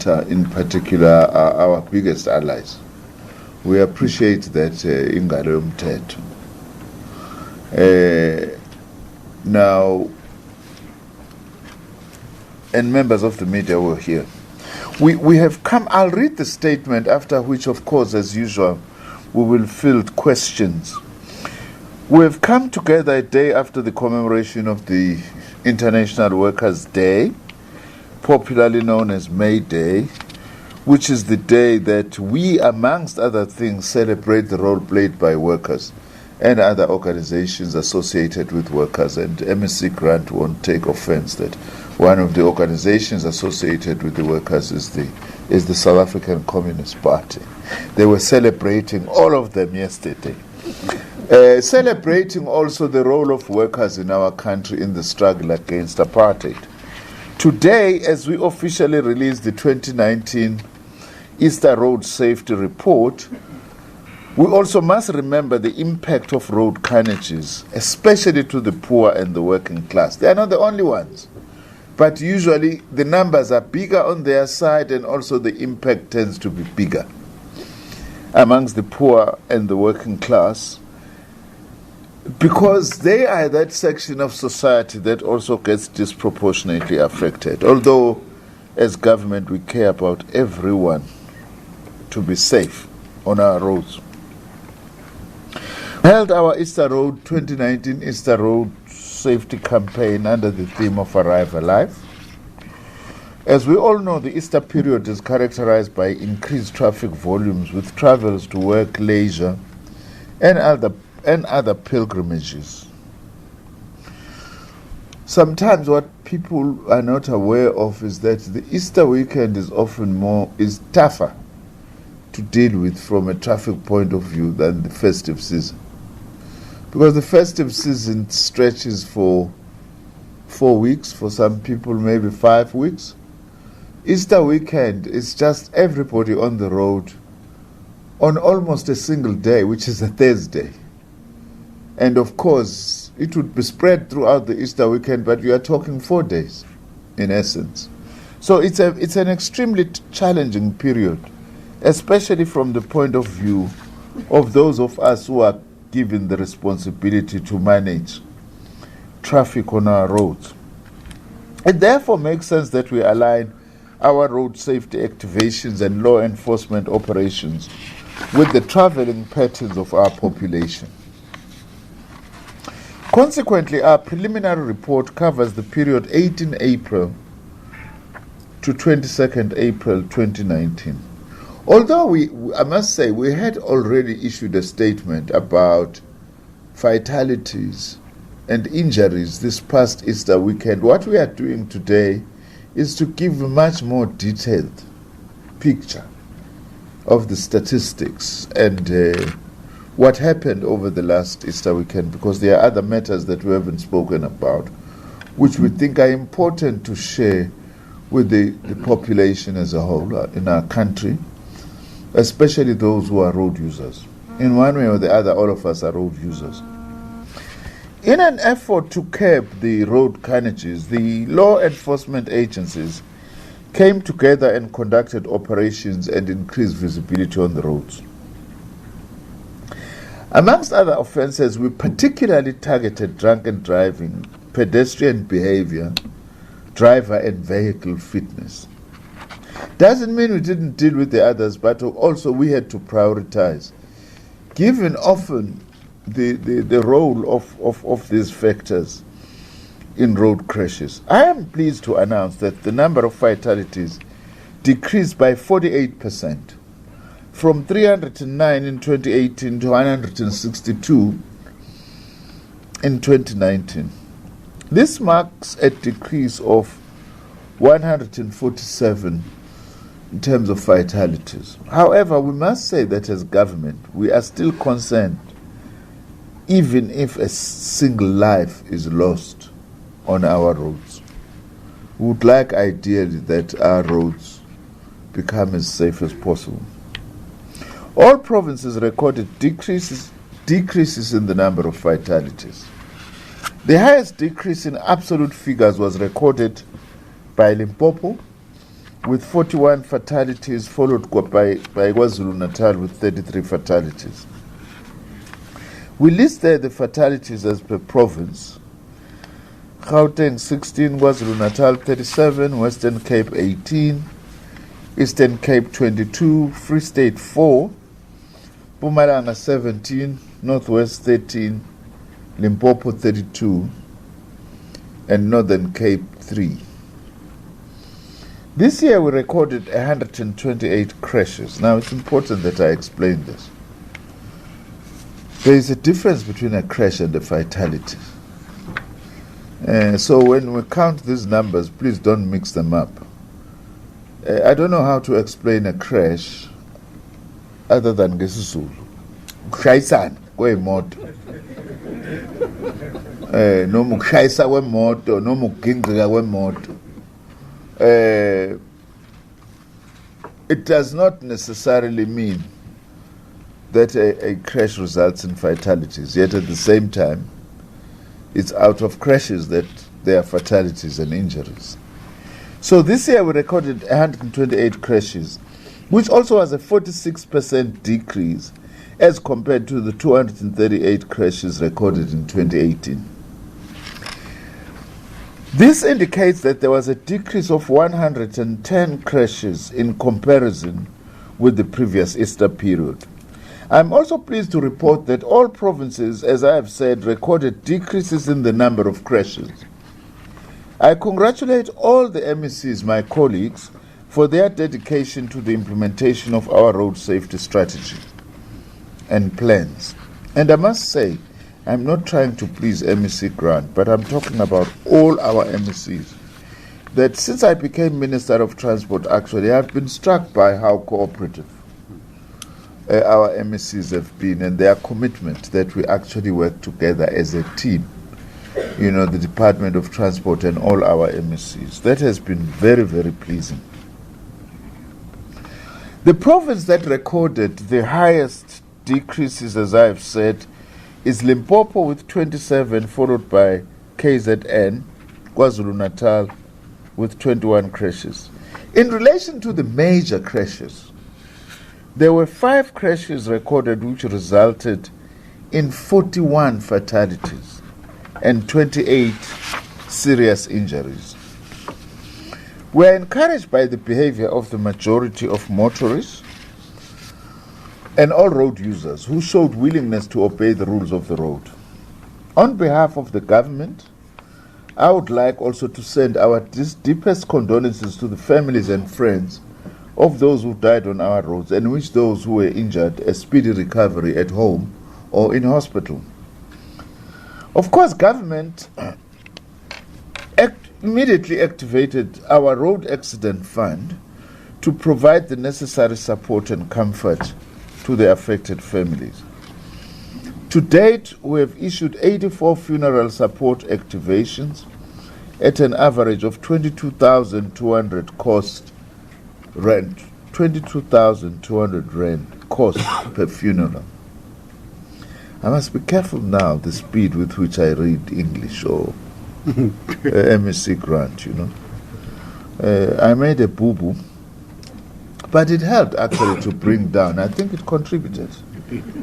matter, in particular, are our biggest allies. We appreciate that ingalo yomthetho. Now, and members of the media were here. We have come, I'll read the statement, after which, of course, as usual, we will field questions. We have come together a day after the commemoration of the International Workers' Day, popularly known as May Day, which is the day that we, amongst other things, celebrate the role played by workers and other organizations associated with workers. And MSC Grant won't take offense that one of the organizations associated with the workers is the South African Communist Party. They were celebrating all of them yesterday. Celebrating also the role of workers in our country in the struggle against apartheid. Today, as we officially release the 2019 Easter Road Safety Report, we also must remember the impact of road carnages, especially to the poor and the working class. They are not the only ones, but usually the numbers are bigger on their side, and also the impact tends to be bigger amongst the poor and the working class, because they are that section of society that also gets disproportionately affected. Although, as government, we care about everyone to be safe on our roads. We held our Easter Road 2019 Easter Road Safety Campaign under the theme of Arrive Alive. As we all know, the Easter period is characterized by increased traffic volumes with travels to work, leisure, and other pilgrimages. Sometimes what people are not aware of is that the Easter weekend is tougher to deal with from a traffic point of view than the festive season. Because the festive season stretches for 4 weeks, for some people maybe 5 weeks. Easter weekend is just everybody on the road on almost a single day, which is a Thursday. And of course, it would be spread throughout the Easter weekend, but you are talking 4 days, in essence. So it's an extremely challenging period, especially from the point of view of those of us who are given the responsibility to manage traffic on our roads. It therefore makes sense that we align our road safety activations and law enforcement operations with the traveling patterns of our population. Consequently, our preliminary report covers the period 18 April to 22nd April 2019. Although I must say, we had already issued a statement about fatalities and injuries this past Easter weekend, what we are doing today is to give a much more detailed picture of the statistics and what happened over the last Easter weekend, because there are other matters that we haven't spoken about, which we think are important to share with the population as a whole in our country, especially those who are road users. In one way or the other, all of us are road users. In an effort to curb the road carnages, the law enforcement agencies came together and conducted operations and increased visibility on the roads. Amongst other offences, we particularly targeted drunken driving, pedestrian behaviour, driver and vehicle fitness. Doesn't mean we didn't deal with the others, but also we had to prioritize, given often the role of these factors in road crashes. I am pleased to announce that the number of fatalities decreased by 48%, from 309 in 2018 to 162 in 2019. This marks a decrease of 147 in terms of fatalities. However, we must say that as government, we are still concerned even if a single life is lost on our roads. We would like ideally that our roads become as safe as possible. All provinces recorded decreases in the number of fatalities. The highest decrease in absolute figures was recorded by Limpopo, with 41 fatalities, followed by KwaZulu-Natal with 33 fatalities. We list there the fatalities as per province. Gauteng 16, KwaZulu-Natal 37, Western Cape 18, Eastern Cape 22, Free State 4, Mpumalanga 17, Northwest 13, Limpopo 32, and Northern Cape 3. This year we recorded 128 crashes. Now it's important that I explain this. There is a difference between a crash and a fatality. So when we count these numbers, please don't mix them up. I don't know how to explain a crash other than ngesizulu. Ukushayisana kwemoto. Noma ukushayisa kwemoto, noma ukugingqika kwemoto. It does not necessarily mean that a crash results in fatalities, yet at the same time, it's out of crashes that there are fatalities and injuries. So this year we recorded 128 crashes, which also was a 46% decrease as compared to the 238 crashes recorded in 2018. This indicates that there was a decrease of 110 crashes in comparison with the previous Easter period. I'm also pleased to report that all provinces, as I have said, recorded decreases in the number of crashes. I congratulate all the MECs, my colleagues, for their dedication to the implementation of our road safety strategy and plans. And I must say, I'm not trying to please MEC Grant, but I'm talking about all our MECs. That since I became Minister of Transport, actually, I've been struck by how cooperative our MECs have been and their commitment that we actually work together as a team. You know, the Department of Transport and all our MECs. That has been very, very pleasing. The province that recorded the highest decreases, as I have said, is Limpopo with 27, followed by KZN, KwaZulu-Natal with 21 crashes. In relation to the major crashes, there were 5 crashes recorded which resulted in 41 fatalities and 28 serious injuries. We are encouraged by the behavior of the majority of motorists and all road users who showed willingness to obey the rules of the road. On behalf of the government, I would like also to send our deepest condolences to the families and friends of those who died on our roads and wish those who were injured a speedy recovery at home or in hospital. Of course, government immediately activated our road accident fund to provide the necessary support and comfort to the affected families. To date, we have issued 84 funeral support activations at an average of 22,200 cost rent, 22,200 rand cost per funeral. I must be careful now the speed with which I read English or MEC Grant, you know. I made a boo-boo, but it helped actually to bring down, I think it contributed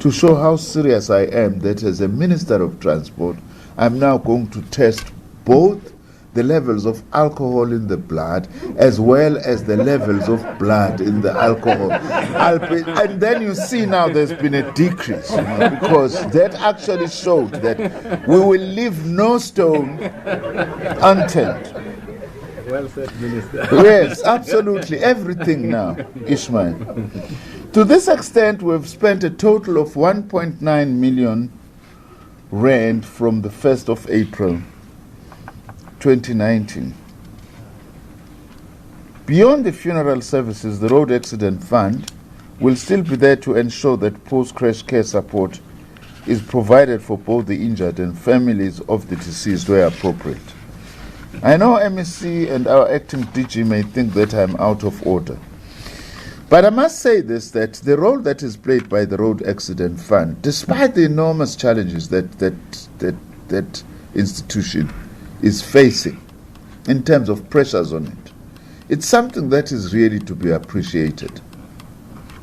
to show how serious I am that as a Minister of Transport, I'm now going to test both the levels of alcohol in the blood as well as the levels of blood in the alcohol. And then you see now there's been a decrease, you know, because that actually showed that we will leave no stone unturned. Well said, Minister. Yes, absolutely. Everything now, Ishmael. To this extent, we've spent a total of 1.9 million rand from the 1st of April 2019. Beyond the funeral services, the Road Accident Fund will still be there to ensure that post-crash care support is provided for both the injured and families of the deceased where appropriate. I know MEC and our acting DG may think that I'm out of order. But I must say this, that the role that is played by the Road Accident Fund, despite the enormous challenges that institution is facing in terms of pressures on it, It's something that is really to be appreciated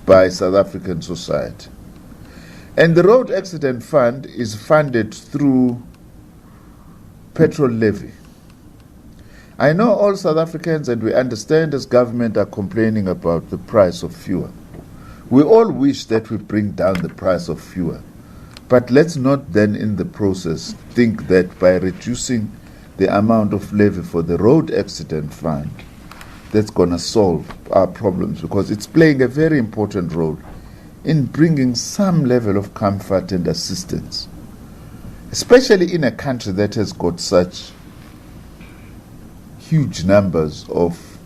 by South African society. And the Road Accident Fund is funded through petrol levy. I know all South Africans, and we understand as government, are complaining about the price of fuel. We all wish that we bring down the price of fuel. But let's not then in the process think that by reducing the amount of levy for the Road Accident Fund, that's going to solve our problems, because it's playing a very important role in bringing some level of comfort and assistance, especially in a country that has got such huge numbers of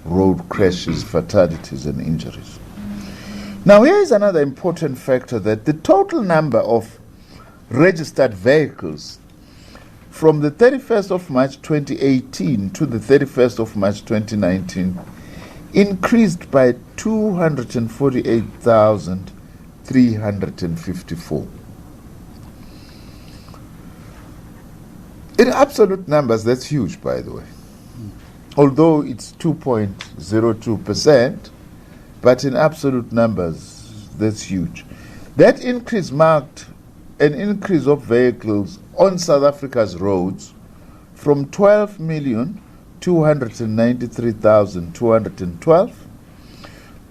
road crashes, fatalities, and injuries. Now, here is another important factor, that the total number of registered vehicles from the 31st of March 2018 to the 31st of March 2019 increased by 248,354. In absolute numbers, that's huge, by the way. Although it's 2.02%, but in absolute numbers, that's huge. That increase marked an increase of vehicles on South Africa's roads from 12,293,212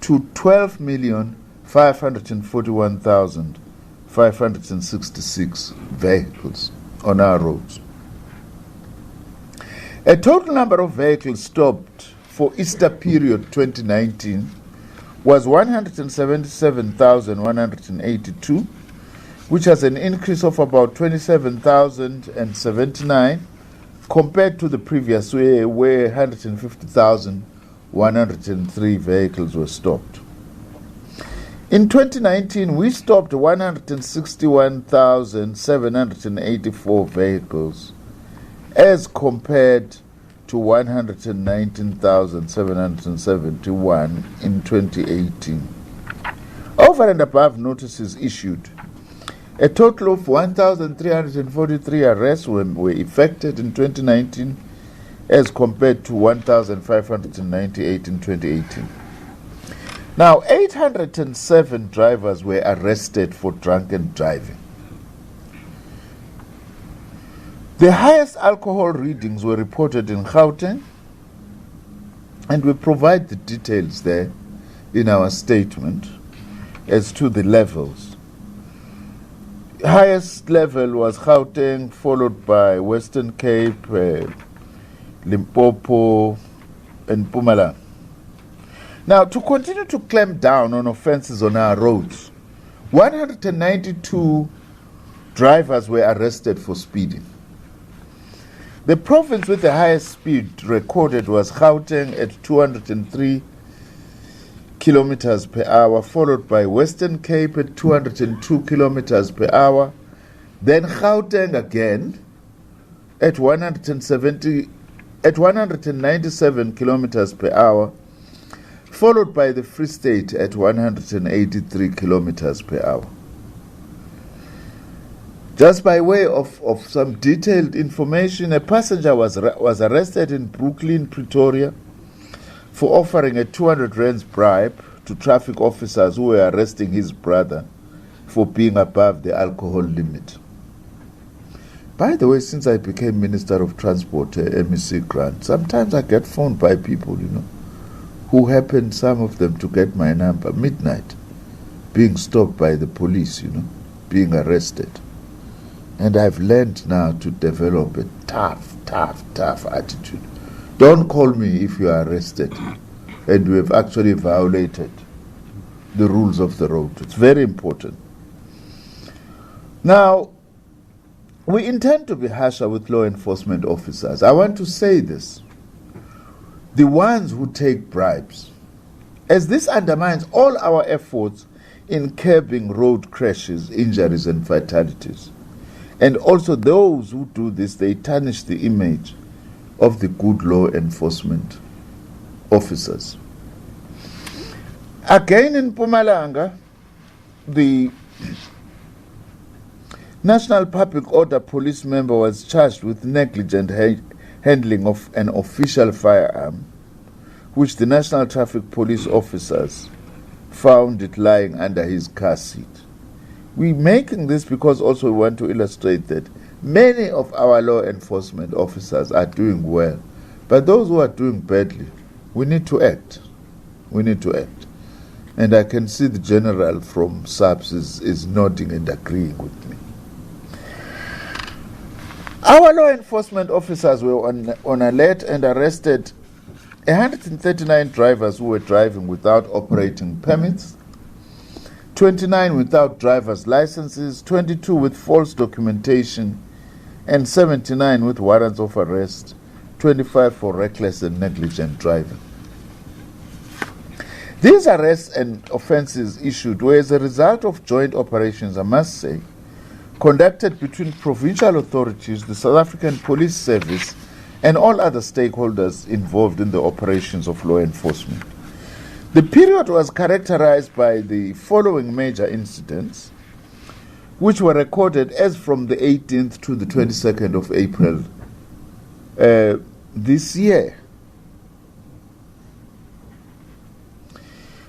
to 12,541,566 vehicles on our roads. A total number of vehicles stopped for Easter period 2019 was 177,182, which has an increase of about 27,079 compared to the previous year, where 150,103 vehicles were stopped. In 2019, we stopped 161,784 vehicles as compared to 119,771 in 2018. Over and above notices issued, a total of 1,343 arrests were effected in 2019 as compared to 1,598 in 2018. Now, 807 drivers were arrested for drunken driving. The highest alcohol readings were reported in Gauteng, and we provide the details there in our statement as to the levels. Highest level was Gauteng, followed by Western Cape, Limpopo, and Mpumalanga. Now, to continue to clamp down on offences on our roads, 192 drivers were arrested for speeding. The province with the highest speed recorded was Gauteng at 203 kilometers per hour, followed by Western Cape at 202 kilometers per hour, then Gauteng again at 197 kilometers per hour, followed by the Free State at 183 kilometers per hour. Just by way of some detailed information, a passenger was arrested in Brooklyn, Pretoria, for offering a 200 rands bribe to traffic officers who were arresting his brother for being above the alcohol limit. By the way, since I became Minister of Transport, MEC Grant, sometimes I get phoned by people, who happen, some of them, to get my number, midnight, being stopped by the police, being arrested. And I've learned now to develop a tough attitude. Don't call me if you are arrested and you have actually violated the rules of the road. It's very important. Now, we intend to be harsher with law enforcement officers. I want to say this. The ones who take bribes, as this undermines all our efforts in curbing road crashes, injuries, and fatalities. And also those who do this, they tarnish the image of the good law enforcement officers. Again in Mpumalanga, the National Public Order Police member was charged with negligent handling of an official firearm which the National Traffic Police officers found it lying under his car seat. We're making this because also we want to illustrate that many of our law enforcement officers are doing well, but those who are doing badly, we need to act. We need to act. And I can see the general from SABC is nodding and agreeing with me. Our law enforcement officers were on alert and arrested 139 drivers who were driving without operating permits, 29 without driver's licenses, 22 with false documentation, and 79 with warrants of arrest, 25 for reckless and negligent driving. These arrests and offences issued were as a result of joint operations, I must say, conducted between provincial authorities, the South African Police Service, and all other stakeholders involved in the operations of law enforcement. The period was characterized by the following major incidents, which were recorded as from the 18th to the 22nd of April this year.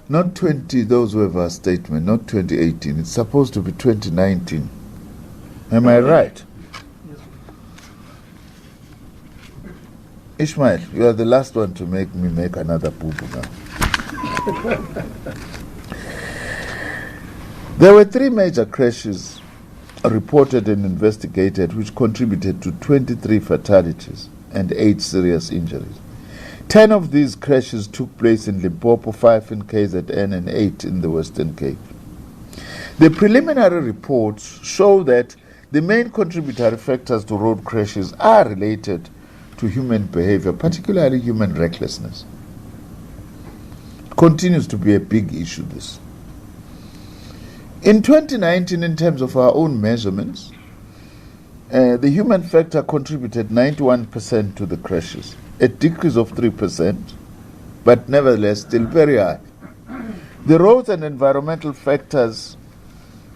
Not 20, those who have our statement, not 2018. It's supposed to be 2019. Am I right? Ishmael, you are the last one to make me make another boo-boo now. There were 3 major crashes reported and investigated which contributed to 23 fatalities and 8 serious injuries. 10 of these crashes took place in Limpopo, 5 in KZN and 8 in the Western Cape. The preliminary reports show that the main contributory factors to road crashes are related to human behavior, particularly human recklessness. It continues to be a big issue, this. In 2019, in terms of our own measurements, the human factor contributed 91% to the crashes, a decrease of 3%, but nevertheless still very high. The roads and environmental factors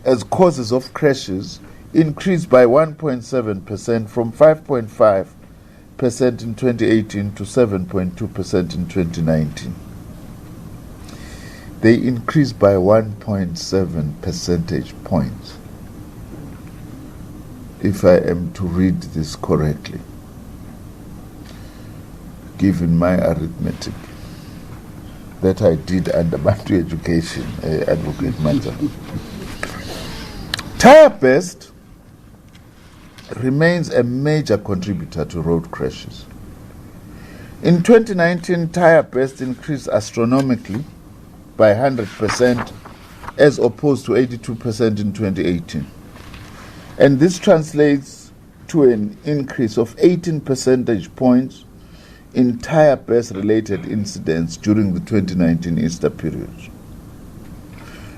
as causes of crashes increased by 1.7% from 5.5% in 2018 to 7.2% in 2019. They increased by 1.7 percentage points, if I am to read this correctly, given my arithmetic that I did under Bantu Education, Advocate Matter. Tire burst remains a major contributor to road crashes. In 2019, tire burst increased astronomically by 100% as opposed to 82% in 2018. And this translates to an increase of 18 percentage points in tire burst related incidents during the 2019 Easter period.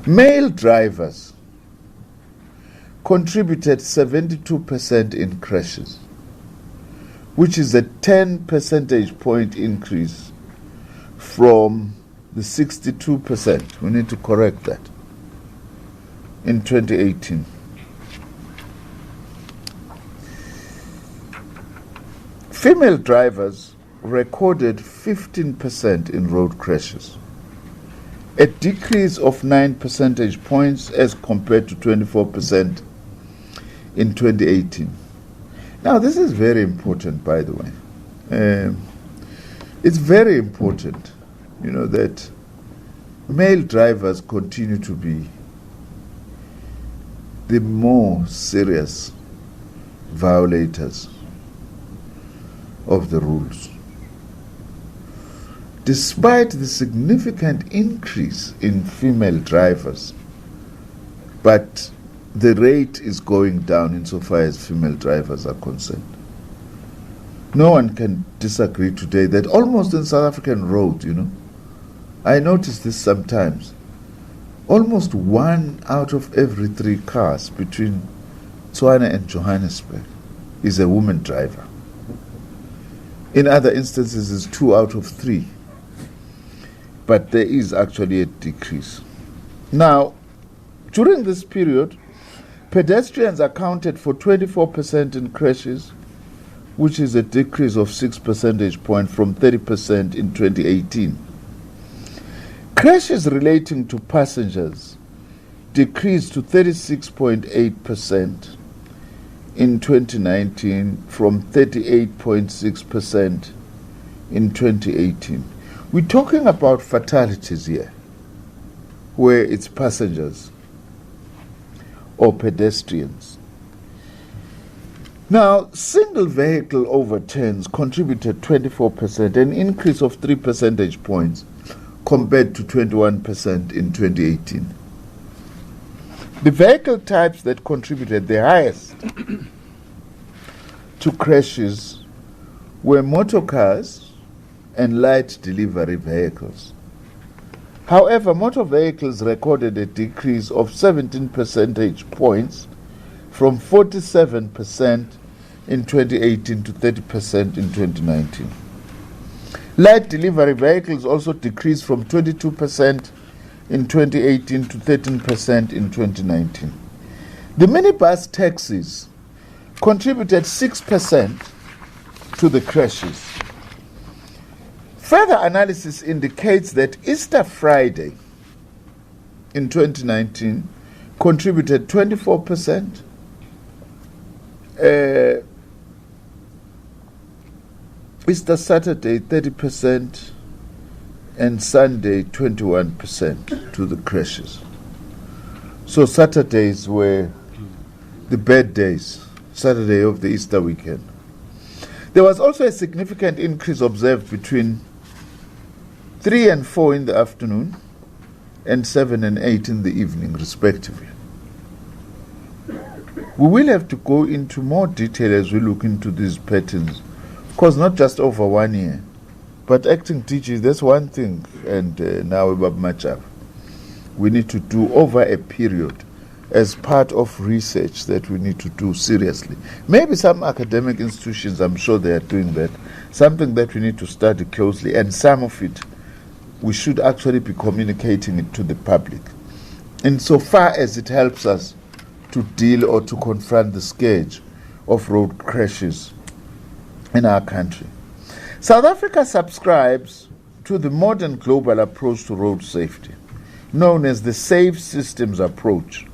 Male drivers contributed 72% in crashes, which is a 10 percentage point increase from the 62%. We need to correct that. In 2018. Female drivers recorded 15% in road crashes, a decrease of 9 percentage points as compared to 24% in 2018. Now, this is very important, by the way. It's very important, that male drivers continue to be the more serious violators of the rules. Despite the significant increase in female drivers, but the rate is going down insofar as female drivers are concerned. No one can disagree today that almost in South African roads, I notice this sometimes, almost 1 out of every 3 cars between Tshwane and Johannesburg is a woman driver. In other instances, it's 2 out of 3. But there is actually a decrease. Now, during this period, pedestrians accounted for 24% in crashes, which is a decrease of 6 percentage points from 30% in 2018. Crashes relating to passengers decreased to 36.8% in 2019 from 38.6% in 2018. We're talking about fatalities here, where it's passengers or pedestrians. Now, single vehicle overturns contributed 24%, an increase of 3 percentage points compared to 21% in 2018. The vehicle types that contributed the highest to crashes were motor cars and light delivery vehicles. However, motor vehicles recorded a decrease of 17 percentage points from 47% in 2018 to 30% in 2019. Light delivery vehicles also decreased from 22% in 2018 to 13% in 2019. The minibus taxis contributed 6% to the crashes. Further analysis indicates that Easter Friday in 2019 contributed 24%, Easter Saturday 30%, and Sunday 21% to the crashes. So Saturdays were the bad days, Saturday of the Easter weekend. There was also a significant increase observed between 3 and 4 in the afternoon and 7 and 8 in the evening, respectively. We will have to go into more detail as we look into these patterns. Of course, not just over 1 year, but acting DG, that's one thing, and now about matchup. We need to do over a period as part of research that we need to do seriously. Maybe some academic institutions, I'm sure they are doing that, something that we need to study closely, and some of it we should actually be communicating it to the public, insofar as it helps us to deal or to confront the scourge of road crashes in our country. South Africa subscribes to the modern global approach to road safety, known as the Safe Systems approach,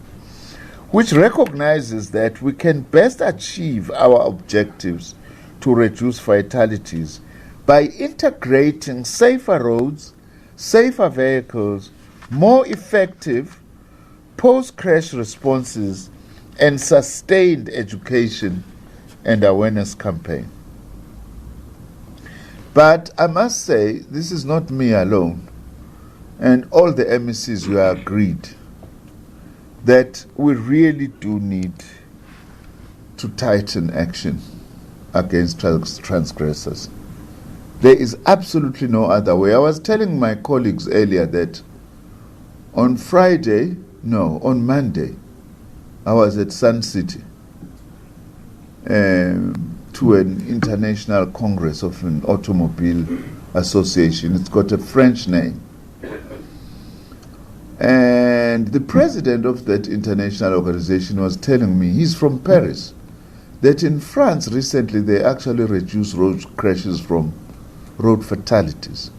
which recognizes that we can best achieve our objectives to reduce fatalities by integrating safer roads, safer vehicles, more effective post-crash responses, and sustained education and awareness campaign. But I must say, this is not me alone, and all the MECs were agreed that we really do need to tighten action against transgressors. There is absolutely no other way. I was telling my colleagues earlier that on Monday, I was at Sun City to an international congress of an automobile association. It's got a French name. And the president of that international organization was telling me, he's from Paris, that in France recently they actually reduced road crashes from road fatalities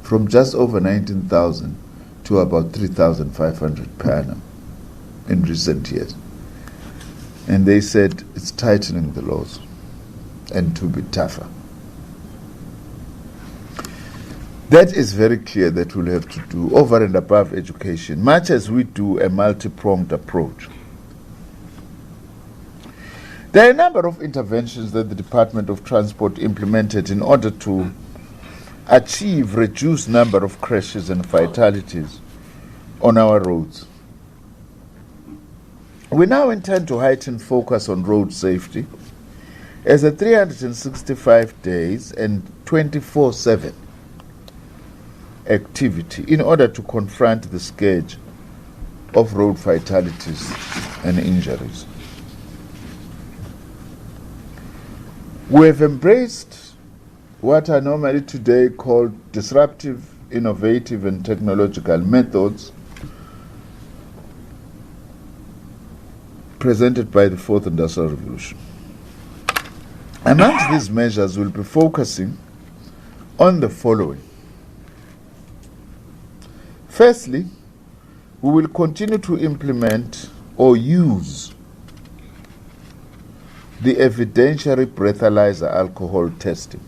from just over 19,000 to about 3,500 per annum in recent years. And they said it's tightening the laws and to be tougher. That is very clear that we'll have to do over and above education, much as we do a multi-pronged approach. There are a number of interventions that the Department of Transport implemented in order to achieve reduced number of crashes and fatalities on our roads. We now intend to heighten focus on road safety as a 365 days and 24/7 activity in order to confront the scourge of road fatalities and injuries. We have embraced what are normally today called disruptive, innovative, and technological methods presented by the Fourth Industrial Revolution. Amongst these measures, we'll be focusing on the following. Firstly, we will continue to implement or use the evidentiary breathalyzer alcohol testing.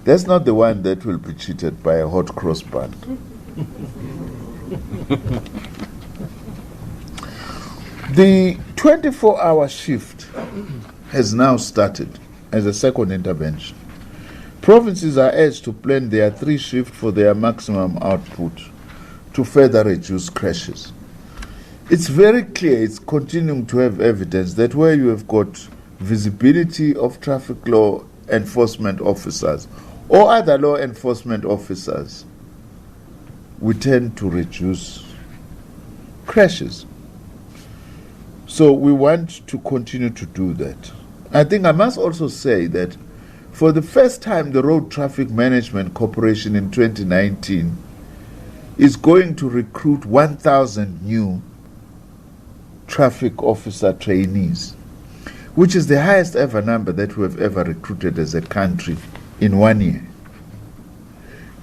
That's not the one that will be cheated by a hot cross bun. The 24-hour shift has now started as a second intervention. Provinces are urged to plan their 3 shifts for their maximum output to further reduce crashes. It's very clear, it's continuing to have evidence that where you have got visibility of traffic law enforcement officers or other law enforcement officers, we tend to reduce crashes. So we want to continue to do that. I think I must also say that for the first time, the Road Traffic Management Corporation in 2019 is going to recruit 1,000 new traffic officer trainees, which is the highest ever number that we have ever recruited as a country in 1 year.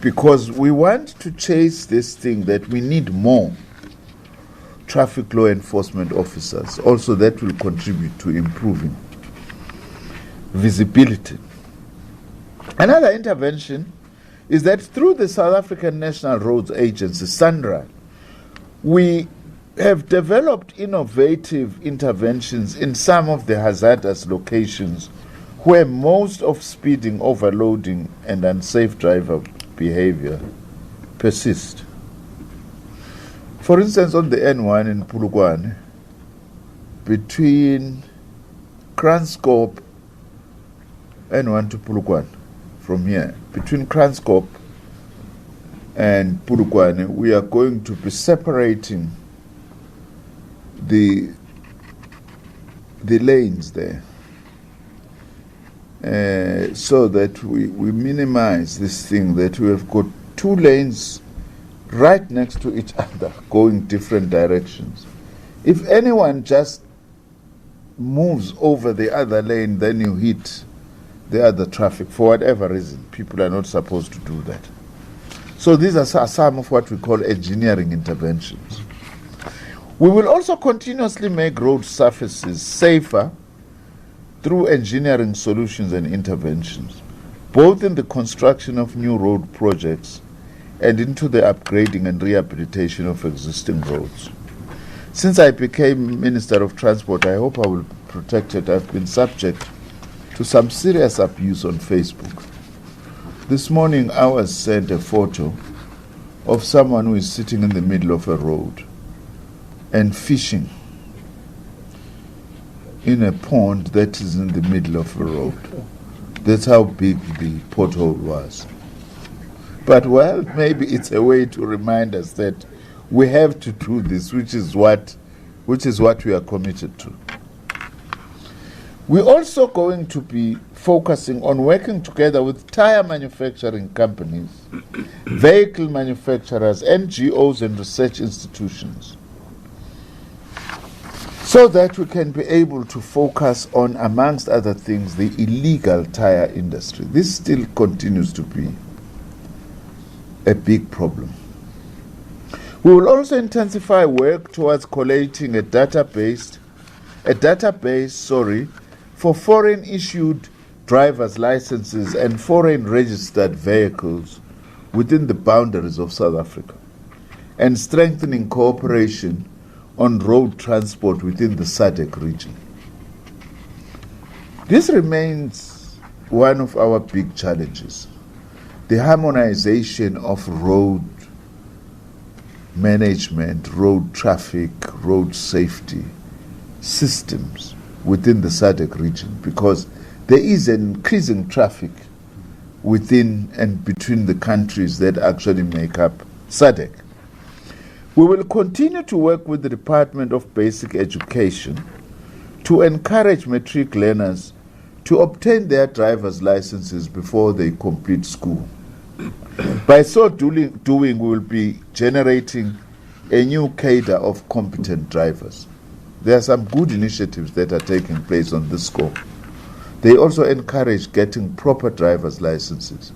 Because we want to chase this thing that we need more traffic law enforcement officers. Also, that will contribute to improving visibility. Another intervention is that through the South African National Roads Agency, SANRA, we have developed innovative interventions in some of the hazardous locations where most of speeding, overloading, and unsafe driver behavior persist. For instance, on the N1 in Polokwane, between Kranskop, N1 to Polokwane, from here, between Kranskop and Polokwane, we are going to be separating the lanes there so that we minimize this thing that we have got 2 lanes right next to each other going different directions. If anyone just moves over the other lane, then you hit the other traffic for whatever reason. People are not supposed to do that. So these are some of what we call engineering interventions. We will also continuously make road surfaces safer through engineering solutions and interventions, both in the construction of new road projects and into the upgrading and rehabilitation of existing roads. Since I became Minister of Transport, I hope I will be protected. I've been subject to some serious abuse on Facebook. This morning I was sent a photo of someone who is sitting in the middle of a road and fishing in a pond that is in the middle of a road. That's how big the pothole was. But well, maybe it's a way to remind us that we have to do this, which is what we are committed to. We're also going to be focusing on working together with tire manufacturing companies, vehicle manufacturers, NGOs, and research institutions, so that we can be able to focus on, amongst other things, the illegal tire industry. This still continues to be a big problem. We will also intensify work towards collating a database for foreign issued driver's licenses and foreign registered vehicles within the boundaries of South Africa, and strengthening cooperation on road transport within the SADC region. This remains one of our big challenges: the harmonization of road management, road traffic, road safety systems within the SADC region, because there is an increasing traffic within and between the countries that actually make up SADC. We will continue to work with the Department of Basic Education to encourage matric learners to obtain their driver's licenses before they complete school. By so doing, we will be generating a new cadre of competent drivers. There are some good initiatives that are taking place on this score. They also encourage getting proper driver's licenses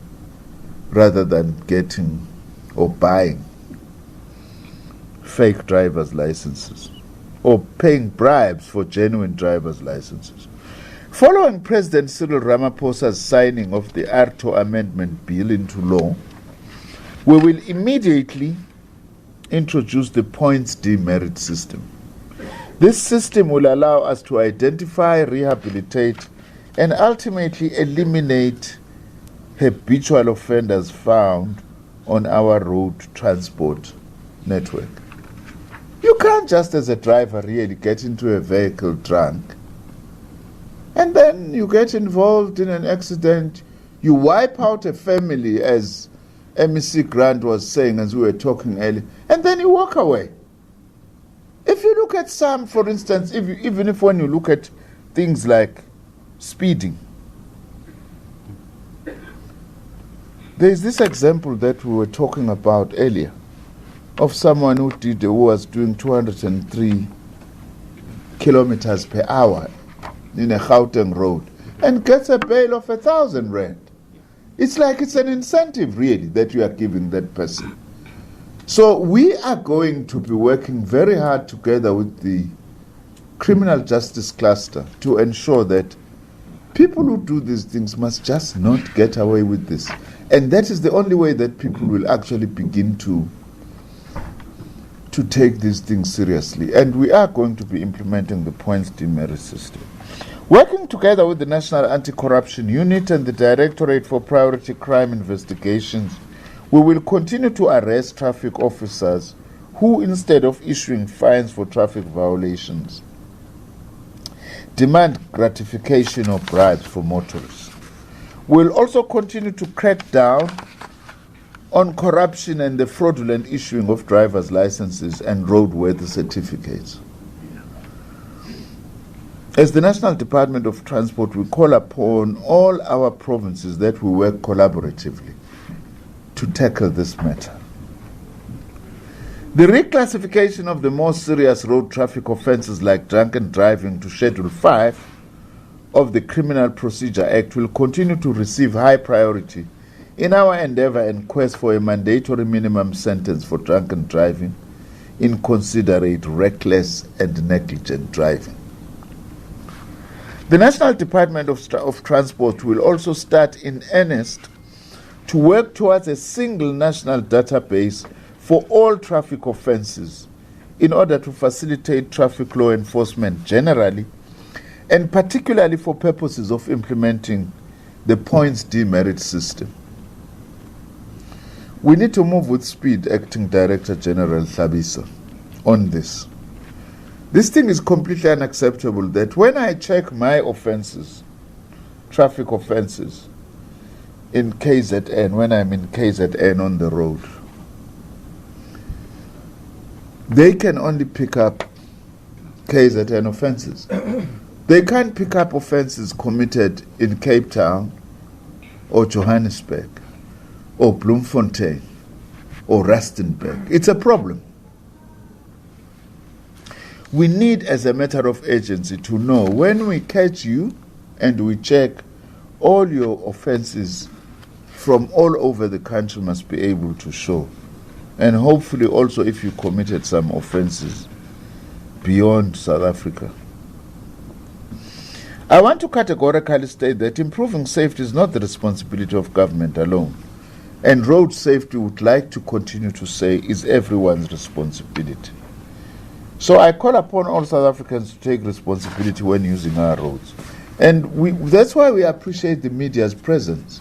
rather than getting or buying fake driver's licenses or paying bribes for genuine driver's licenses. Following President Cyril Ramaphosa's signing of the ARTO Amendment Bill into law, we will immediately introduce the points demerit system. This system will allow us to identify, rehabilitate, and ultimately eliminate habitual offenders found on our road transport network. You can't just as a driver really get into a vehicle drunk and then you get involved in an accident, you wipe out a family, as MEC Grant was saying as we were talking earlier, and then you walk away. If you look at some, for instance, even if when you look at things like speeding, there is this example that we were talking about earlier of someone who was doing 203 kilometers per hour in a Gauteng road and gets a bail of 1,000 rand. It's like it's an incentive really that you are giving that person. So we are going to be working very hard together with the criminal justice cluster to ensure that people who do these things must just not get away with this. And that is the only way that people will actually begin to take these things seriously. And we are going to be implementing the points demerit system. Working together with the National Anti-Corruption Unit and the Directorate for Priority Crime Investigations, we will continue to arrest traffic officers who, instead of issuing fines for traffic violations, demand gratification or bribes for motorists. We'll also continue to crack down on corruption and the fraudulent issuing of driver's licenses and roadworthy certificates. As the National Department of Transport, we call upon all our provinces that we work collaboratively to tackle this matter. The reclassification of the more serious road traffic offences like drunken driving to Schedule 5 of the Criminal Procedure Act will continue to receive high priority in our endeavour and quest for a mandatory minimum sentence for drunken driving, inconsiderate, reckless and negligent driving. The National Department of Transport will also start in earnest to work towards a single national database for all traffic offences in order to facilitate traffic law enforcement generally and particularly for purposes of implementing the points demerit system. We need to move with speed, Acting Director General SABC, on this. This thing is completely unacceptable that when I check my offences, traffic offences, in KZN, when I'm in KZN on the road, they can only pick up KZN offences. They can't pick up offences committed in Cape Town or Johannesburg or Bloemfontein or Rustenburg. It's a problem. We need, as a matter of urgency, to know when we catch you and we check all your offences from all over the country must be able to show. And hopefully also if you committed some offences beyond South Africa. I want to categorically state that improving safety is not the responsibility of government alone. And road safety, would like to continue to say, is everyone's responsibility. So I call upon all South Africans to take responsibility when using our roads. And that's why we appreciate the media's presence.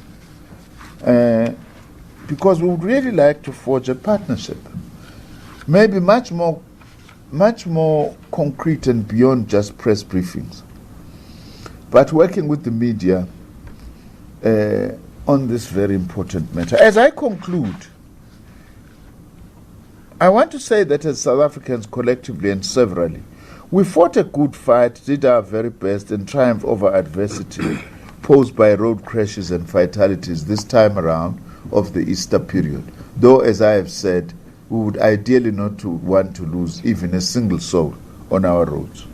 Because we would really like to forge a partnership. Maybe much more concrete and beyond just press briefings. But working with the media on this very important matter. As I conclude, I want to say that as South Africans collectively and severally, we fought a good fight, did our very best, and triumphed over adversity posed by road crashes and fatalities this time around of the Easter period. Though, as I have said, we would ideally not want to lose even a single soul on our roads.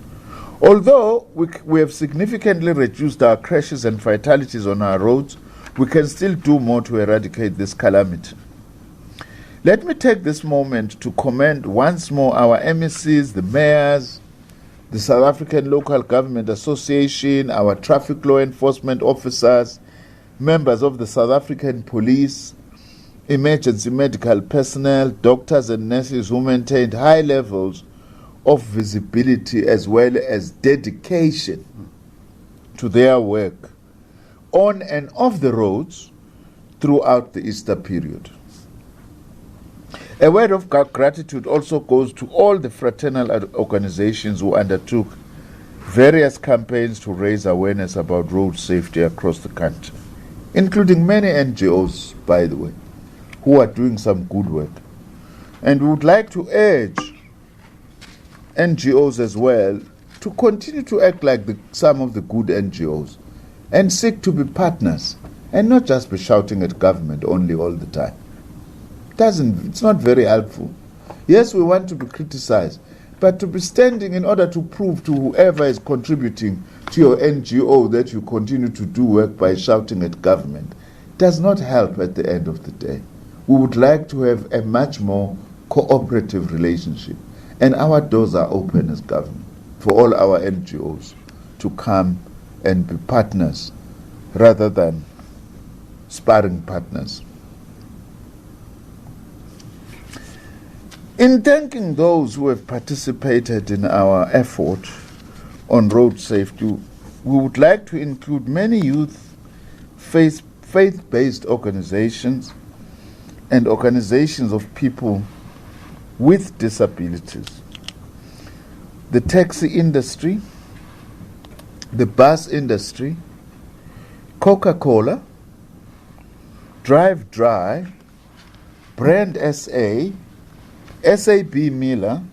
Although we have significantly reduced our crashes and fatalities on our roads, We can still do more to eradicate this calamity. Let me take this moment to commend once more our MECs, the mayors, the South African Local Government Association, our traffic law enforcement officers, members of the South African Police, emergency medical personnel, doctors and nurses who maintained high levels of visibility as well as dedication to their work on and off the roads throughout the Easter period. A word of gratitude also goes to all the fraternal organizations who undertook various campaigns to raise awareness about road safety across the country, including many NGOs, by the way, who are doing some good work. And we would like to urge NGOs as well to continue to act like some of the good NGOs and seek to be partners and not just be shouting at government only all the time. It's not very helpful. Yes, we want to be criticized, but to be standing in order to prove to whoever is contributing to your NGO that you continue to do work by shouting at government does not help at the end of the day. We would like to have a much more cooperative relationship, and our doors are open as government for all our NGOs to come and be partners rather than sparring partners. In thanking those who have participated in our effort on road safety, we would like to include many youth, faith-based organizations, and organizations of people with disabilities, the taxi industry, the bus industry, Coca-Cola, Drive Dry, Brand SA, SAB Miller,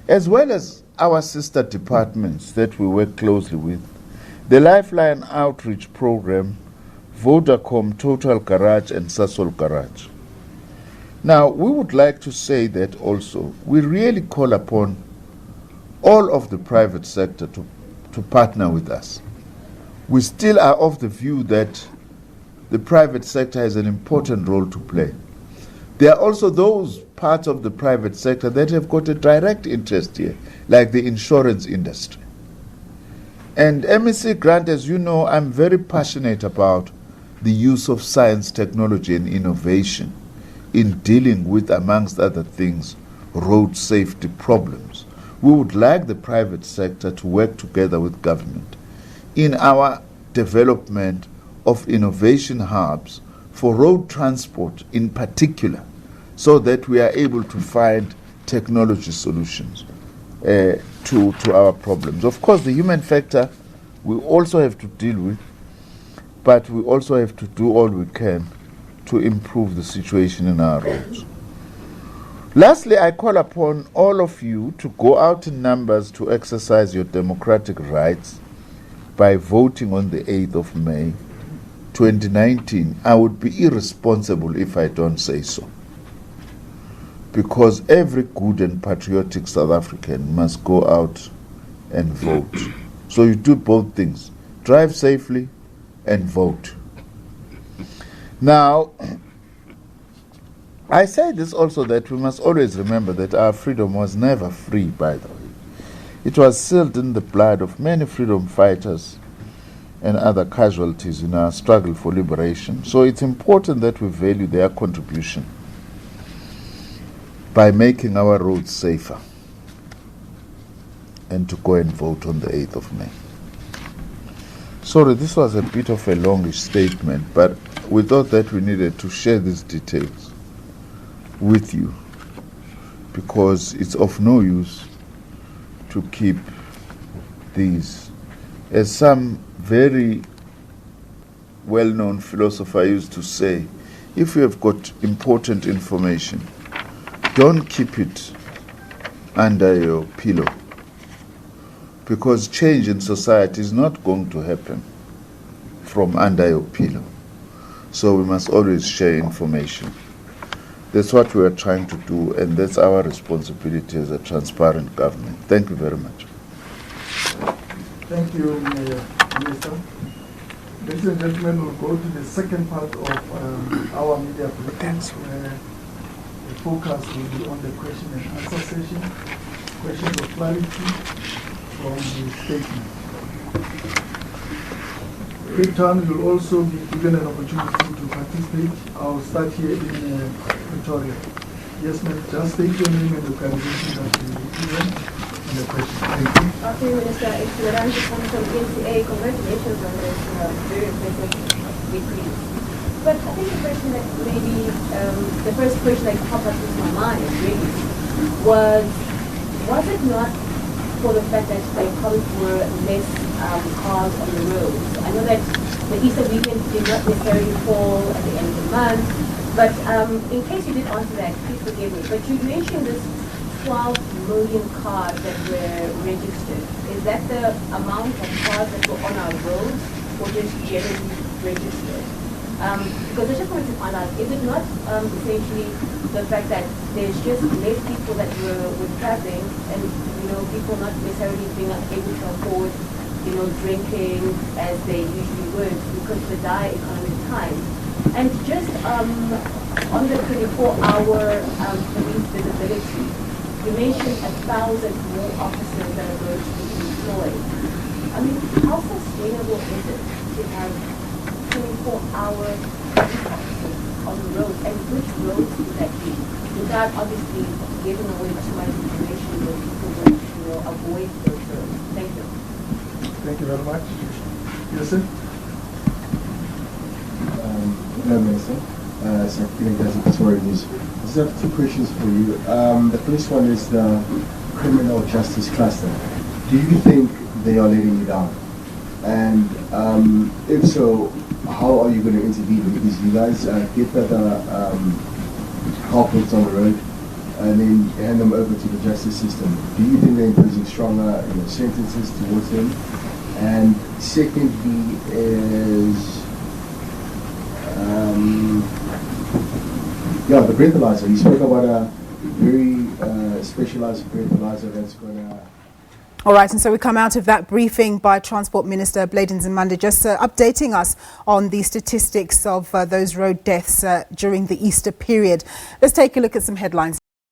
as well as our sister departments that we work closely with, the Lifeline Outreach Program, Vodacom, Total Garage, and Sasol Garage. Now, we would like to say that also we really call upon all of the private sector to partner with us. We still are of the view that the private sector has an important role to play. There are also those parts of the private sector that have got a direct interest here, like the insurance industry. And MEC Grant, as you know, I'm very passionate about the use of science, technology, and innovation in dealing with, amongst other things, road safety problems. We would like the private sector to work together with government in our development of innovation hubs for road transport in particular, so that we are able to find technology solutions to our problems. Of course, the human factor we also have to deal with, but we also have to do all we can to improve the situation in our roads. Lastly, I call upon all of you to go out in numbers to exercise your democratic rights by voting on the 8th of May, 2019. I would be irresponsible if I don't say so, because every good and patriotic South African must go out and vote. So you do both things: drive safely and vote. Now, I say this also that we must always remember that our freedom was never free, by the way. It was sealed in the blood of many freedom fighters and other casualties in our struggle for liberation. So it's important that we value their contribution by making our roads safer, and to go and vote on the 8th of May. Sorry, this was a bit of a longish statement, but we thought that we needed to share these details with you, because it's of no use to keep these. As some very well-known philosopher used to say, if you have got important information, don't keep it under your pillow, because change in society is not going to happen from under your pillow. So we must always share information. That's what we are trying to do, and that's our responsibility as a transparent government. Thank you very much. Thank you, Minister. Ladies and gentlemen, we'll go to the second part of our media briefing, where the focus will be on the question and answer session, questions of clarity from the statement. Cape Town will also be given an opportunity to participate. I'll start here in Pretoria. Yes, ma'am, just state your name and the organization that you represent and the question. Thank you. Okay, Minister, it's Nzimande from NCA. Congratulations on this very impressive decree. But I think the question that maybe, the first question that popped up into my mind really was it not for the fact that there probably were less cars on the roads? I know that the Easter weekend did not necessarily fall at the end of the month, but in case you did answer that, please forgive me. But you mentioned this 12 million cars that were registered. Is that the amount of cars that were on our roads or just generally registered? Because I just wanted to find out, is it not essentially the fact that there's just less people that were traveling and, people not necessarily being able to afford, drinking as they usually would because of the dire economic times? And just on the 24-hour police visibility, you mentioned 1,000 more officers that are going to be employed. I mean, how sustainable is it to have 24-hour police officers on the road, and which roads would that be? Without obviously giving away too much information where people will, avoid those roads. Thank you. Thank you very much. Yes, sir. Hello, Minister. Secretary of Pretoria News. I just have two questions for you. The first one is the criminal justice cluster. Do you think they are letting you down? And if so, how are you going to intervene? Because you guys get the culprits on the road and then hand them over to the justice system. Do you think they're imposing stronger sentences towards them? And secondly is the breathalyzer. You spoke about a very specialized breathalyzer that's going to... All right, and so we come out of that briefing by Transport Minister Nzimande, just updating us on the statistics of those road deaths during the Easter period. Let's take a look at some headlines.